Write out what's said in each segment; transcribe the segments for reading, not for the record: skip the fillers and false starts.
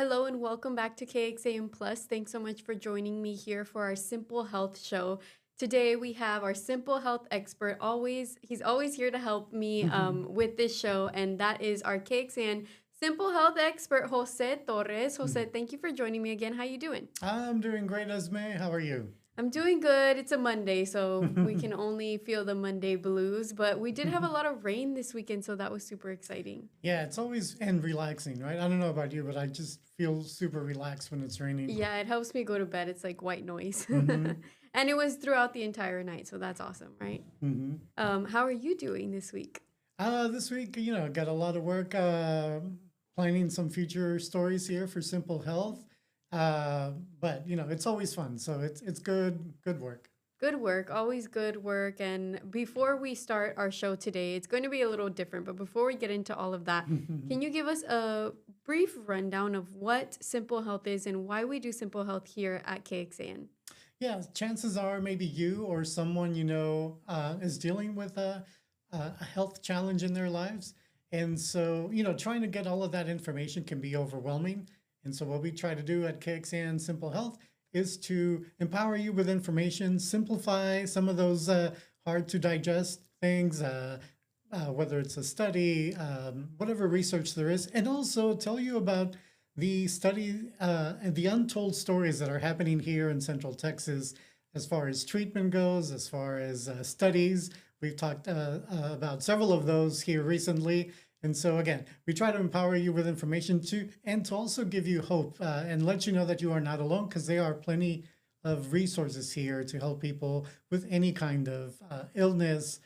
Hello and welcome back to KXAN Plus. Thanks so much for joining me here for our Simple Health show. Today we have our Simple Health expert. He's always here to help me with this show, and that is our KXAN Simple Health expert, Jose Torres. Jose, thank you for joining me again. How you doing? I'm doing great, Esme. How are you? I'm doing good. It's a Monday, so we can only feel the Monday blues, but we did have a lot of rain this weekend, so that was super exciting. Yeah, it's always and relaxing, right? I don't know about you, but I just feel super relaxed when it's raining. Yeah, it helps me go to bed. It's like white noise. hmm And it was throughout the entire night, so that's awesome, right? hmm How are you doing this week? This week, got a lot of work planning some future stories here for Simple Health. But it's always fun, so it's good work. Good work, always good work. And before we start our show today, it's going to be a little different. But before we get into all of that, can you give us a brief rundown of what Simple Health is and why we do Simple Health here at KXAN? Yeah, chances are maybe you or someone is dealing with a health challenge in their lives. And so, trying to get all of that information can be overwhelming. And so, what we try to do at KXAN Simple Health is to empower you with information, simplify some of those hard to digest things, whether it's a study, whatever research there is, and also tell you about and the untold stories that are happening here in Central Texas as far as treatment goes, as far as studies. We've talked about several of those here recently. And so again, we try to empower you with information to also give you hope and let you know that you are not alone, because there are plenty of resources here to help people with any kind of illness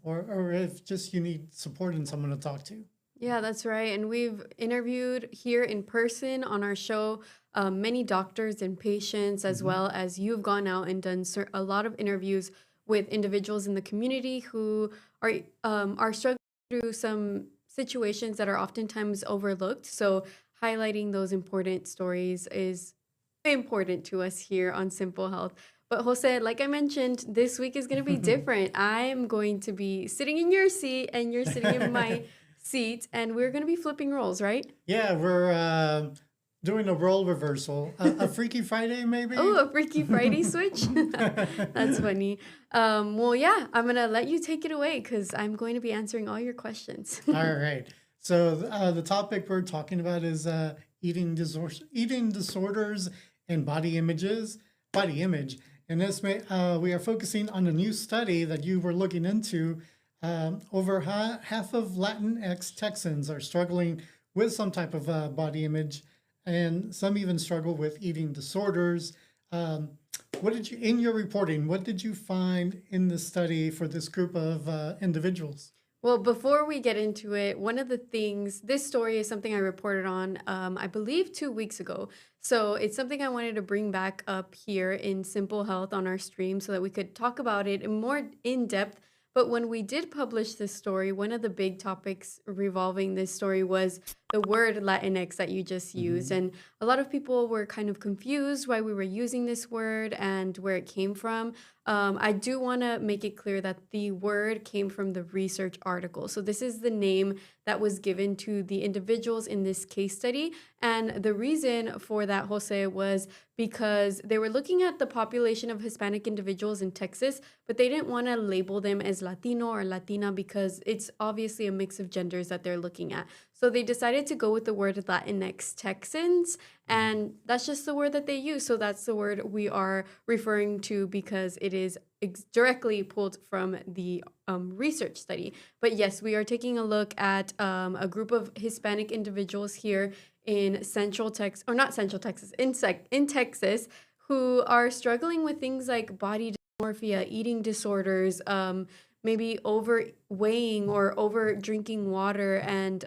or if just you need support and someone to talk to. Yeah, that's right. And we've interviewed here in person on our show many doctors and patients, as Mhm. well as you've gone out and done a lot of interviews with individuals in the community who are struggling through some situations that are oftentimes overlooked. So highlighting those important stories is important to us here on Simple Health. But Jose, like I mentioned, this week is going to be different. I'm going to be sitting in your seat and you're sitting in my seat, and we're going to be flipping roles, right? Yeah, we're doing a role reversal. A Freaky Friday, Oh, maybe? a Freaky Friday switch? That's funny. Well, yeah, I'm going to let you take it away because I'm going to be answering all your questions. All right. So the topic we're talking about is eating disorders and body image. And we are focusing on a new study that you were looking into. Over half of Latinx Texans are struggling with some type of body image, and some even struggle with eating disorders. Um, in your reporting, what did you find in the study for this group of individuals? Well, before we get into it, one of the things, this story is something I reported on, I believe 2 weeks ago. So it's something I wanted to bring back up here in Simple Health on our stream so that we could talk about it in more in depth. But when we did publish this story, one of the big topics revolving this story was the word Latinx that you just used. Mhm. And a lot of people were kind of confused why we were using this word and where it came from. I do want to make it clear that the word came from the research article. So, this is the name that was given to the individuals in this case study. And the reason for that, Jose, was because they were looking at the population of Hispanic individuals in Texas, but they didn't want to label them as Latino or Latina because it's obviously a mix of genders that they're looking at. So they decided to go with the word Latinx Texans, and that's just the word that they use. So that's the word we are referring to because it is directly pulled from the research study. But yes, we are taking a look at a group of Hispanic individuals here in Central Texas, or not Central Texas, in Texas, who are struggling with things like body dysmorphia, eating disorders, maybe overweighing or over drinking water. And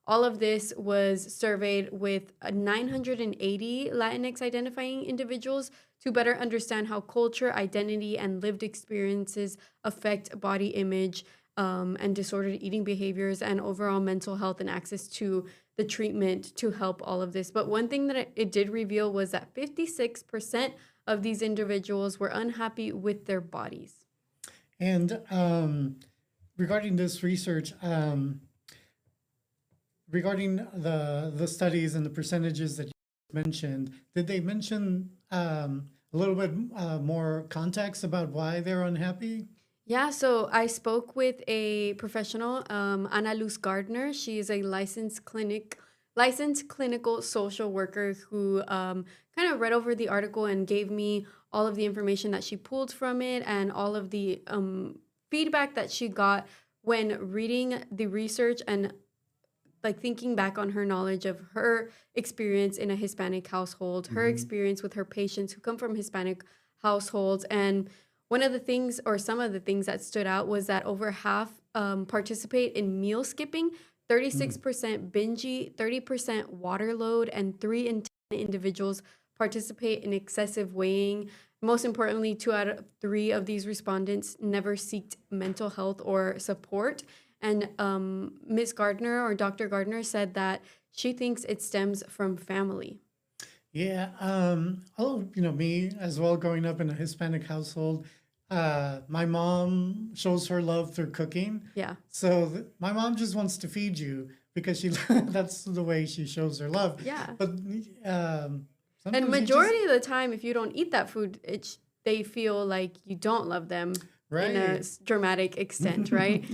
all of this was surveyed with 980 Latinx identifying individuals to better understand how culture, identity, and lived experiences affect body image and disordered eating behaviors and overall mental health and access to the treatment to help all of this. But one thing that it did reveal was that 56% of these individuals were unhappy with their bodies. And regarding this research, regarding the studies and the percentages that you mentioned, did they mention a little bit more context about why they're unhappy? Yeah, so I spoke with a professional, Ana Luz Gardner. She is a licensed clinical social worker who kind of read over the article and gave me all of the information that she pulled from it and all of the feedback that she got when reading the research and like thinking back on her knowledge of her experience in a Hispanic household, her Hmm. experience with her patients who come from Hispanic households. And one of the things, or some of the things that stood out, was that over half participate in meal skipping, 36% binge eat, 30% water load, and 3 in 10 individuals participate in excessive weighing. Most importantly, 2 out of 3 of these respondents never seeked mental health or support. And Ms. Gardner or Dr. Gardner said that she thinks it stems from family. Yeah. Oh, me as well, growing up in a Hispanic household, my mom shows her love through cooking. Yeah. So my mom just wants to feed you because she that's the way she shows her love. Yeah. But And sometimes you just majority of the time, if you don't eat that food, they feel like you don't love them in a right. dramatic extent, right?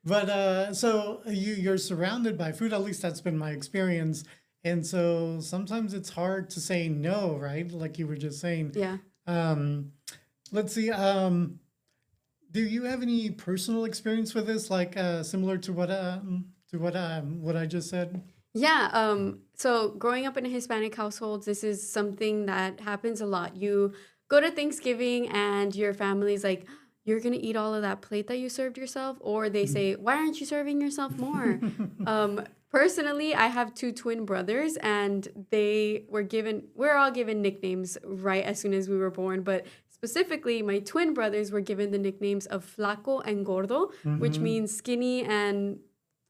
But so you're surrounded by food. At least that's been my experience. And so sometimes it's hard to say no, right? Like you were just saying. Yeah. Um, let's see. Do you have any personal experience with this, like similar to what I just said? Yeah. So growing up in a Hispanic household, this is something that happens a lot. You go to Thanksgiving and your family's like, you're gonna eat all of that plate that you served yourself, or they say, why aren't you serving yourself more? Personally, I have 2 twin brothers, and we're all given nicknames right as soon as we were born, but specifically, my twin brothers were given the nicknames of Flaco and Gordo, which Hmm. means skinny and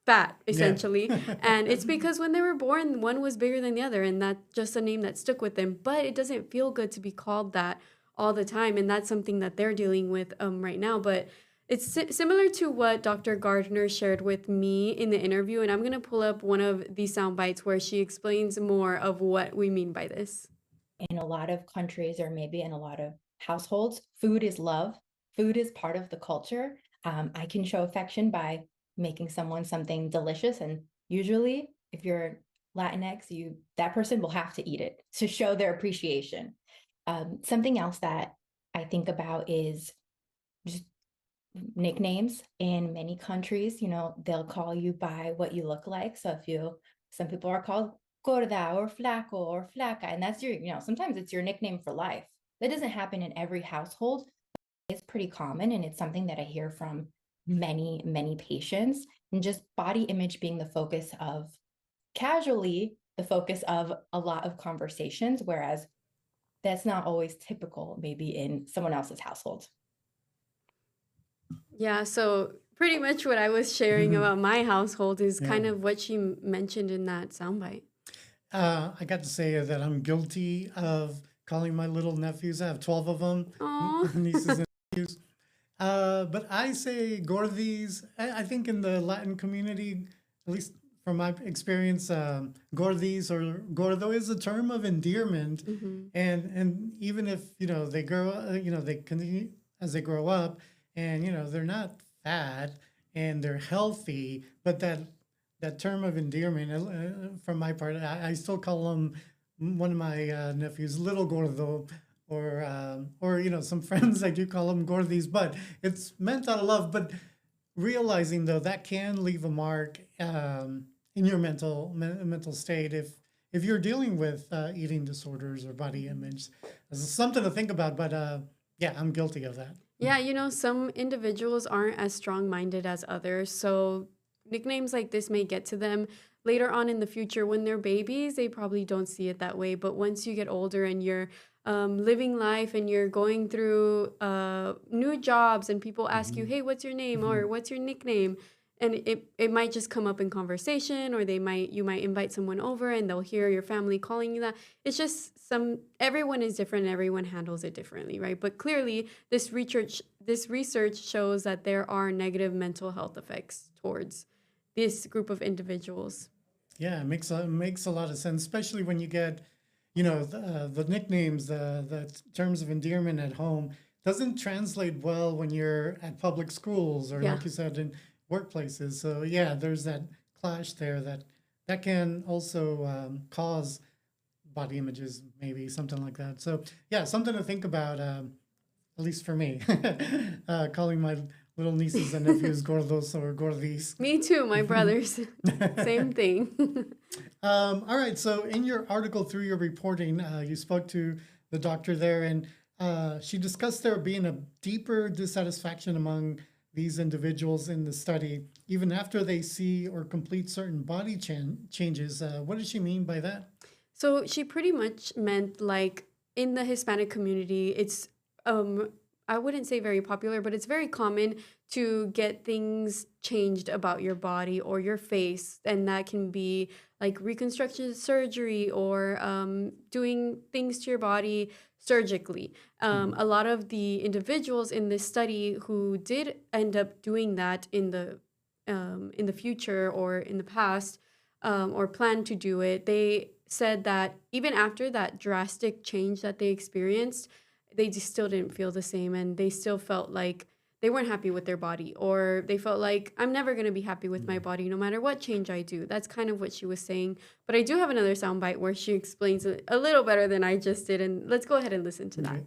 fat, Yeah. essentially. And it's because when they were born, one was bigger than the other, and that's just a name that stuck with them. But it doesn't feel good to be called that all the time, and that's something that they're dealing with right now. But it's similar to what Dr. Gardner shared with me in the interview, and I'm going to pull up one of these sound bites where she explains more of what we mean by this. In a lot of countries or maybe in a lot of households, food is love. Food is part of the culture. I can show affection by making someone something delicious, and usually, if you're Latinx, that person will have to eat it to show their appreciation. Something else that I think about is just nicknames. In many countries, they'll call you by what you look like. So some people are called gorda or flaco or flaca, and that's sometimes it's your nickname for life. That doesn't happen in every household. It's pretty common, and it's something that I hear from many, many patients, and just body image being the focus of a lot of conversations, whereas that's not always typical maybe in someone else's household. Yeah, so pretty much what I was sharing about my household is Yeah. kind of what she mentioned in that soundbite. I got to say that I'm guilty of calling my little nephews. I have 12 of them, Oh, nieces and nephews. But I say gordis. I think in the Latin community, at least from my experience, gordis or gordo is a term of endearment, hmm, and even if they grow, they continue as they grow up, and they're not fat and they're healthy, but that term of endearment, from my part, I still call them one of my nephews, little gordo, or some friends I do call them gordis, but it's meant out of love. But realizing though that can leave a mark in your mental state if you're dealing with eating disorders or body image. It's something to think about. But yeah, I'm guilty of that. yeah, some individuals aren't as strong minded as others. So nicknames like this may get to them later on in the future when they're babies. They probably don't see it that way. But once you get older and you're living life and you're going through new jobs and people ask you, Hmm. hey, what's your name Hmm. or what's your nickname? And it might just come up in conversation, or you might invite someone over and they'll hear your family calling you that. It's just everyone is different and everyone handles it differently, right? But clearly this research shows that there are negative mental health effects towards this group of individuals. Yeah, it makes a lot of sense, especially when you get, the nicknames, the terms of endearment at home doesn't translate well when you're at public schools or, Yeah. like you said, in workplaces. So yeah, there's that clash there that can also cause body images, maybe something like that. So yeah, something to think about. At least for me, calling my little nieces and nephews gordos or gordis. Me too, my brothers. Same thing. All right. So, in your article, through your reporting, you spoke to the doctor there, and she discussed there being a deeper dissatisfaction among these individuals in the study, even after they see or complete certain body changes. What does she mean by that? So she pretty much meant like in the Hispanic community, it's um I wouldn't say very popular, but it's very common to get things changed about your body or your face, and that can be like reconstruction surgery or doing things to your body surgically. Mhm. A lot of the individuals in this study who did end up doing that in the future or in the past or plan to do it, they said that even after that drastic change that they experienced, they just still didn't feel the same and they still felt like they weren't happy with their body or they felt like I'm never going to be happy with my Mhm. body no matter what change I do. That's kind of what she was saying. But I do have another soundbite where she explains it a little better than I just did. And let's go ahead and listen to that. Okay.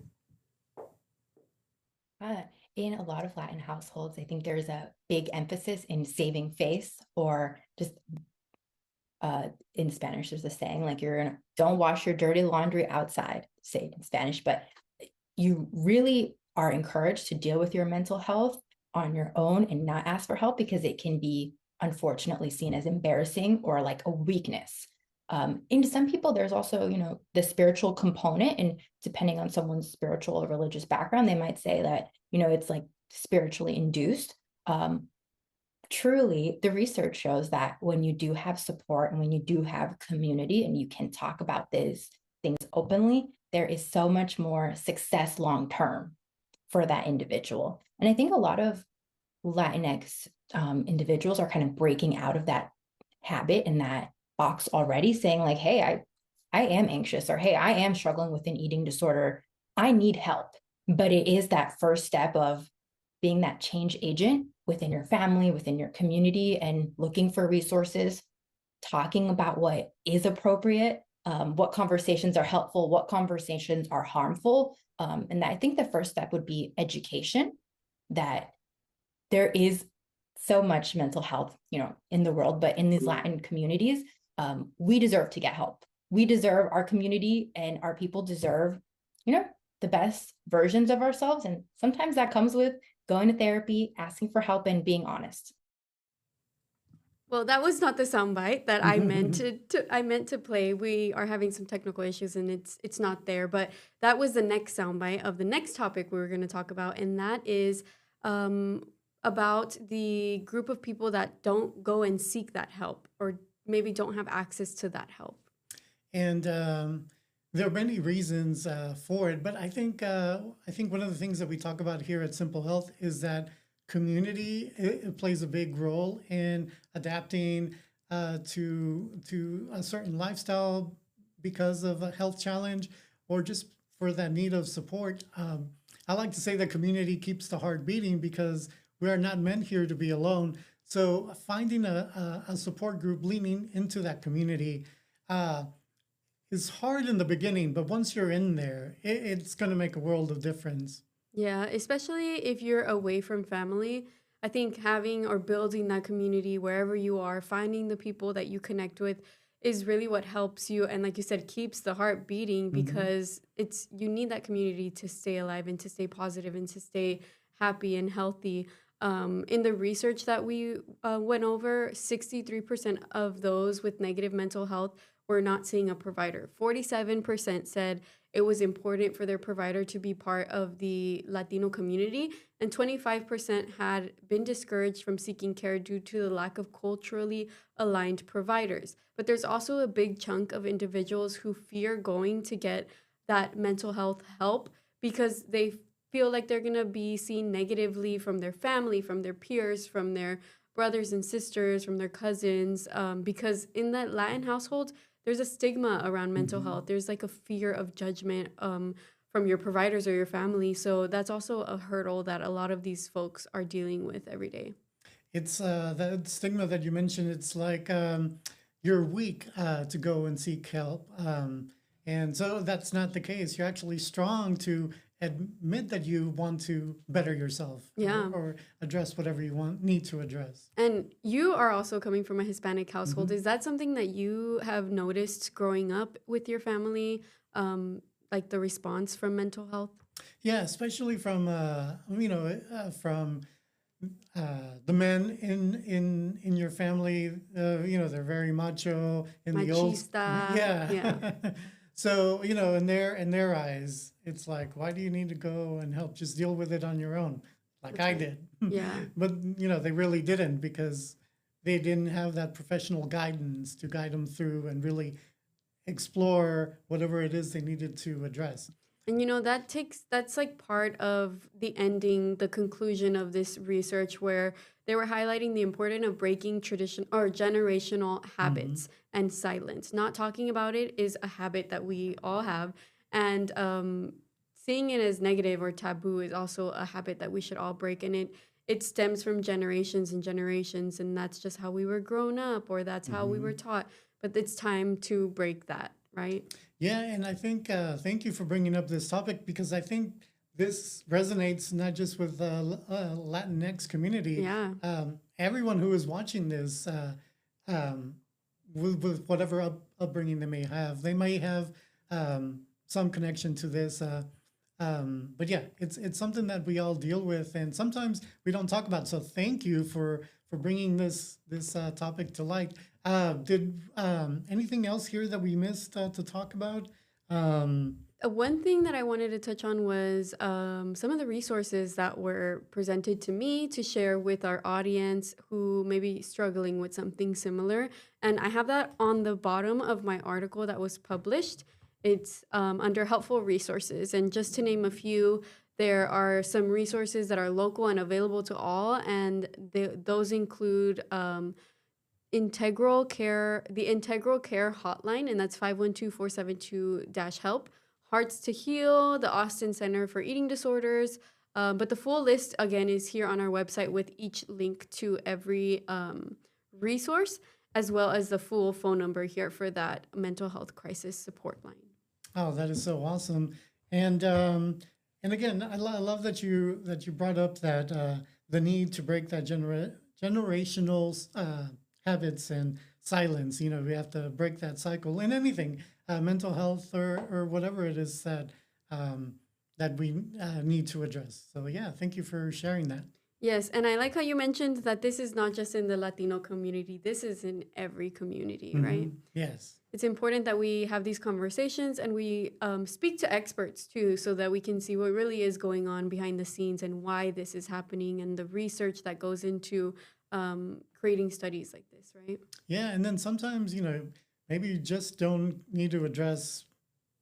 Uh, in a lot of Latin households, I think there's a big emphasis in saving face, or just in Spanish, there's a saying like don't wash your dirty laundry outside, say it in Spanish, but you really are encouraged to deal with your mental health on your own and not ask for help, because it can be unfortunately seen as embarrassing or like a weakness. In some people, there's also, the spiritual component, and depending on someone's spiritual or religious background, they might say that, it's like spiritually induced. Truly, the research shows that when you do have support and when you do have community and you can talk about these things openly, there is so much more success long term for that individual. And I think a lot of Latinx individuals are kind of breaking out of that habit and that box already, saying like, hey, I am anxious, or hey, I am struggling with an eating disorder. I need help. But it is that first step of being that change agent within your family, within your community, and looking for resources, talking about what is appropriate, what conversations are helpful, what conversations are harmful. And I think the first step would be education, that there is so much mental health, in the world, but in these Latin communities, we deserve to get help. We deserve, our community and our people deserve, the best versions of ourselves. And sometimes that comes with going to therapy, asking for help, and being honest. Well, that was not the soundbite that I meant I meant to play. We are having some technical issues and it's not there, but that was the next soundbite of the next topic we were going to talk about, and that is um, about the group of people that don't go and seek that help or maybe don't have access to that help. And there are many reasons for it, but I think one of the things that we talk about here at Simple Health is that community it plays a big role in adapting to a certain lifestyle because of a health challenge or just for that need of support. I like to say that community keeps the heart beating because we are not meant here to be alone. So finding a support group leaning into that community uh, is hard in the beginning, but once you're in there, it's going to make a world of difference. Yeah, especially if you're away from family. I think having or building that community wherever you are, finding the people that you connect with is really what helps you and like you said keeps the heart beating Hmm. because it's you need that community to stay alive and to stay positive and to stay happy and healthy. In the research that we went over, 63% of those with negative mental health were not seeing a provider. 47% said it was important for their provider to be part of the Latino community, and 25% had been discouraged from seeking care due to the lack of culturally aligned providers. But there's also a big chunk of individuals who fear going to get that mental health help because they feel like they're going to be seen negatively from their family, from their peers, from their brothers and sisters, from their cousins, because in that Latin household, there's a stigma around mental Hmm. health. There's like a fear of judgment from your providers or your family. So that's also a hurdle that a lot of these folks are dealing with every day. It's that stigma that you mentioned. It's like you're weak to go and seek help, and so that's not the case. You're actually strong to admit that you want to better yourself, Yeah. or address whatever you need to address. And you are also coming from a Hispanic household. Hmm. Is that something that you have noticed growing up with your family, like the response from mental health? Yeah, especially from from the men in your family. They're very macho in the old. Machista. Yeah. Yeah. So in their eyes, it's like, why do you need to go and help? Just deal with it on your own, like That's I right. did. Yeah. But they really didn't, because they didn't have that professional guidance to guide them through and really explore whatever it is they needed to address. And that's like part of the ending, the conclusion of this research where they were highlighting the importance of breaking tradition or generational Hmm. habits and silence. Not talking about it is a habit that we all have. And seeing it as negative or taboo is also a habit that we should all break. And it stems from generations and generations. And that's just how we were grown up, or that's how we were Hmm. taught. But it's time to break that, right? Yeah, and I think thank you for bringing up this topic, because I think this resonates not just with the Latinx community. Yeah. Everyone who is watching this, um, with whatever upbringing they may have some connection to this. But yeah, it's something that we all deal with, and sometimes we don't talk about. So thank you for bringing this topic to light. Did anything else here that we missed to talk about? Um, One thing that I wanted to touch on was some of the resources that were presented to me to share with our audience who may be struggling with something similar. And I have that on the bottom of my article that was published. It's under helpful resources. And just to name a few, there are some resources that are local and available to all. And those include the Integral Care Hotline, and that's 512-472-HELP. Hearts to Heal, the Austin Center for Eating Disorders. But the full list, again, is here on our website with each link to every resource, as well as the full phone number here for that mental health crisis support line. oh, that is so awesome. And again, I love that you brought up that the need to break that generational habits and silence. We have to break that cycle in anything, mental health or whatever it is that we need to address. So yeah, thank you for sharing that. Yes, and I like how you mentioned that this is not just in the Latino community, this is in every community, right? Yes. It's important that we have these conversations and we speak to experts too, so that we can see what really is going on behind the scenes and why this is happening and the research that goes into creating studies like this, right? Yeah, and then sometimes maybe you just don't need to address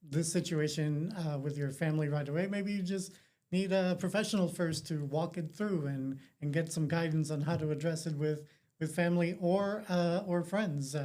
this situation with your family right away. Maybe you just need a professional first to walk it through and get some guidance on how to address it with family or friends.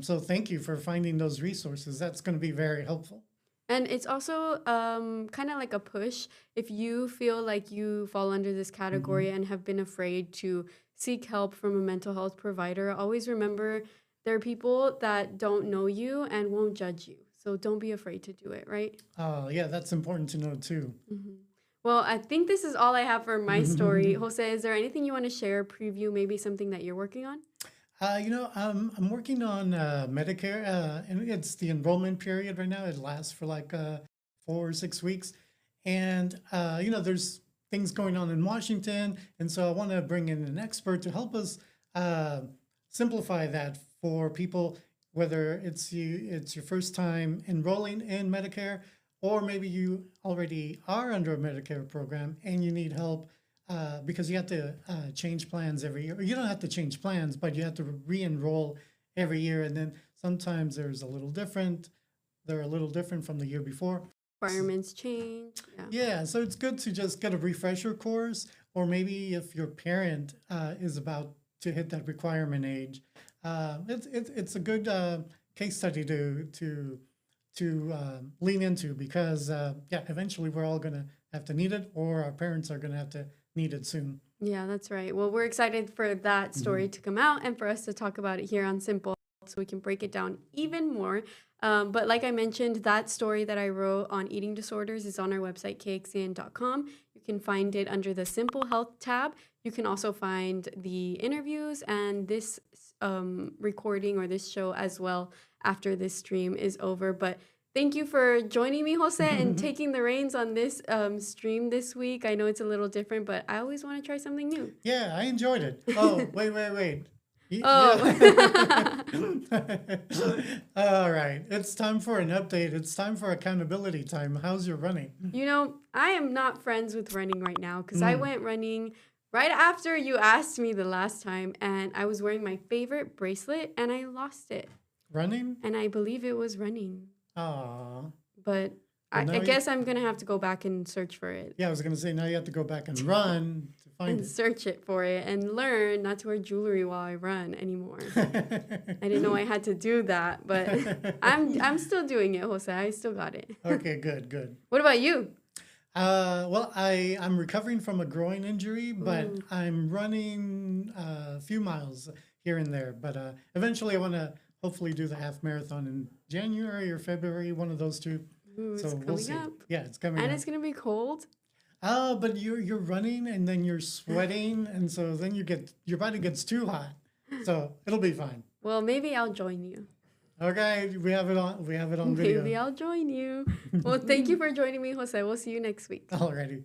So thank you for finding those resources. That's going to be very helpful. And it's also kind of like a push if you feel like you fall under this category Hmm. and have been afraid to seek help from a mental health provider. Always remember there are people that don't know you and won't judge you. So don't be afraid to do it, right? Yeah, that's important to know too. Hmm. Well, I think this is all I have for my story. Jose, is there anything you want to share, preview, maybe something that you're working on? I'm working on Medicare, and it's the enrollment period right now. It lasts for like 4 or 6 weeks, and there's things going on in Washington, and so I want to bring in an expert to help us uh, simplify that for people, whether it's your first time enrolling in Medicare, or maybe you already are under a Medicare program and you need help because you have to change plans every year. You don't have to change plans, but you have to re-enroll every year, and then sometimes they're a little different from the year before. Requirements change. Yeah. Yeah, so it's good to just get a refresher course, or maybe if your parent is about to hit that requirement age. It's a good case study to lean into because yeah, eventually we're all gonna have to need it, or our parents are gonna have to need it soon. Yeah, that's right. Well, we're excited for that story to come out and for us to talk about it here on Simple so we can break it down even more. But like I mentioned, that story that I wrote on eating disorders is on our website, KXAN.com. You can find it under the Simple Health tab. You can also find the interviews and this recording or this show as well after this stream is over. But thank you for joining me, Jose, and taking the reins on this stream this week. I know it's a little different, but I always want to try something new. Yeah, I enjoyed it. Oh, wait. Oh. All right. It's time for an update. It's time for accountability time. How's your running? You know, I am not friends with running right now because I went running right after you asked me the last time, and I was wearing my favorite bracelet and I lost it. Running? And I believe it was running. Aw. But Well, now I guess I'm going to have to go back and search for it. Yeah, I was going to say, now you have to go back and run to find And it. search it for it and learn not to wear jewelry while I run anymore. I didn't know I had to do that, but I'm still doing it, Jose. I still got it. Okay, good. What about you? Well, I'm recovering from a groin injury, but I'm running a few miles here and there. But eventually I want to hopefully do the half marathon in January or February, one of those two. Ooh, So it's we'll coming see. up. Yeah, it's coming And up. it's going to be cold. But you're running and then you're sweating, and so then your body gets too hot. So it'll be fine. Well, maybe I'll join you. Okay, we have it on video. Maybe I'll join you. Well, thank you for joining me, Jose. We'll see you next week. Alrighty.